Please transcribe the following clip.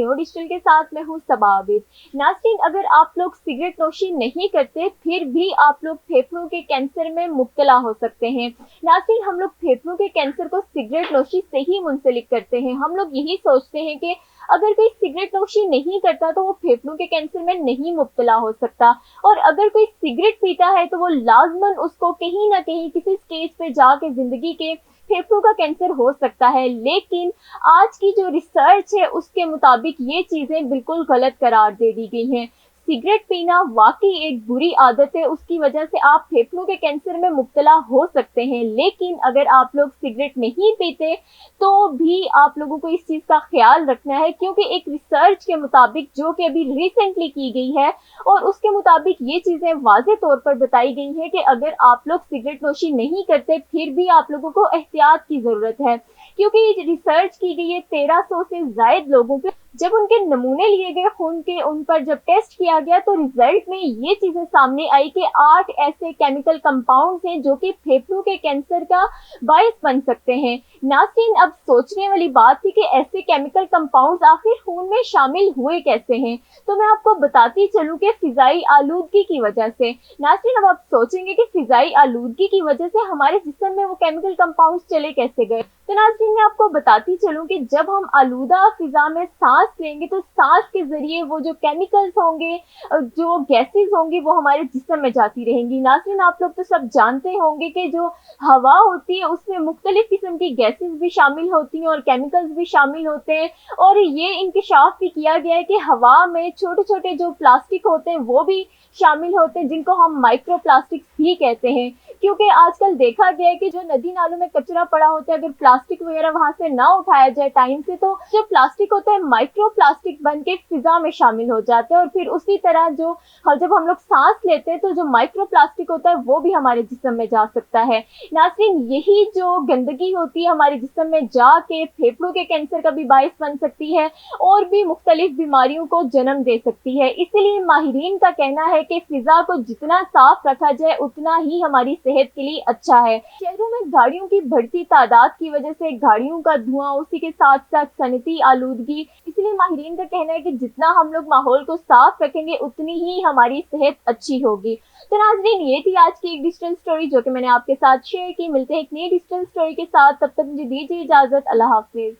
New digital के साथ मैं हूँ सबा आबिद। नाज़रीन, अगर आप लोग सिगरेट नोशी नहीं करते फिर भी आप लोग फेफड़ों के कैंसर में मुब्तला हो सकते हैं। नाज़रीन, हम लोग फेफड़ों के कैंसर को सिगरेट नोशी से ही मुंसलिक करते हैं। हम लोग यही सोचते हैं कि अगर कोई सिगरेट नोशी नहीं करता तो वो फेफड़ों के कैंसर में नहीं मुब्तला हो सकता, और अगर कोई सिगरेट पीता है तो वो लाजमन उसको कहीं ना कहीं किसी स्टेज पे जाके जिंदगी के फेफड़ों का कैंसर हो सकता है। लेकिन आज की जो रिसर्च है उसके मुताबिक ये चीजें बिल्कुल गलत करार दे दी गई हैं। सिगरेट पीना वाकई एक बुरी आदत है, उसकी वजह से आप फेफड़ों के कैंसर में मुब्तला हो सकते हैं। लेकिन अगर आप लोग सिगरेट नहीं पीते तो भी आप लोगों को इस चीज का ख्याल रखना है, क्योंकि एक रिसर्च के मुताबिक जो कि अभी रिसेंटली की गई है और उसके मुताबिक ये चीजें वाज़े तौर पर बताई गई हैं कि अगर आप लोग सिगरेट नोशी नहीं करते फिर भी आप लोगों को एहतियात की जरूरत है, क्योंकि रिसर्च की गई है 1300 से ज्यादा लोगों पे। जब उनके नमूने लिए गए खून के, उन पर जब टेस्ट किया गया तो रिजल्ट में ये चीजें सामने आई कि 8 ऐसे केमिकल कंपाउंड्स हैं जो कि फेफड़ों के कैंसर का बायस बन सकते हैं। नाज़रीन, अब सोचने वाली बात थी कि ऐसे केमिकल कंपाउंड्स आखिर खून में शामिल हुए कैसे हैं, तो मैं आपको बताती चलूं कि फिजाई आलूदगी की वजह से। नाज़रीन, अब आप सोचेंगे कि फिजाई आलूदगी की वजह से हमारे जिस्म में वो केमिकल कंपाउंड्स चले कैसे गए, तो नाज़रीन मैं आपको बताती चलूं कि जब हम आलूदा फिजा में सांस लेंगे तो सांस के जरिए वो जो केमिकल्स होंगे, जो गैसेस होंगी, वो हमारे जिस्म में जाती रहेंगी। नाज़रीन, आप लोग तो सब जानते होंगे कि जो हवा होती है उसमें मुख्तलिफ किस्म की गैसेस भी शामिल होती हैं और केमिकल्स भी शामिल होते हैं, और ये इंकशाफ भी किया गया है कि हवा में छोटे छोटे जो प्लास्टिक होते हैं वो भी शामिल होते हैं, जिनको हम माइक्रो प्लास्टिक्स भी कहते हैं। क्योंकि आजकल देखा गया है कि जो नदी नालों में कचरा पड़ा होता है, अगर प्लास्टिक वगैरह वहां से ना उठाया जाए टाइम से, तो जो प्लास्टिक होता है माइक्रो प्लास्टिक बन के फिजा में शामिल हो जाते हैं, और फिर उसी तरह जब हम लोग सांस लेते हैं तो जो माइक्रो प्लास्टिक होता है वो भी हमारे जिस्म में जा सकता है। नाज़रीन, यही जो गंदगी होती है हमारे जिस्म में जाके फेफड़ों के कैंसर का भी बायस बन सकती है और भी मुख्तलिफ बीमारियों को जन्म दे सकती है। इसलिए माहिरीन का कहना है कि फिजा को जितना साफ रखा जाए उतना ही हमारी सेहत के लिए अच्छा है। शहरों में गाड़ियों की बढ़ती तादाद की वजह से गाड़ियों का धुआं, उसी के साथ साथ सनती आलूदगी, इसलिए माहिरीन का कहना है कि जितना हम लोग माहौल को साफ रखेंगे उतनी ही हमारी सेहत अच्छी होगी। तो नाज़रीन, ये थी आज की एक डिजिटल स्टोरी जो कि मैंने आपके साथ शेयर की। मिलते हैं एक नई डिजिटल स्टोरी के साथ, तब तक मुझे दीजिए इजाजत। अल्लाह हाफिज।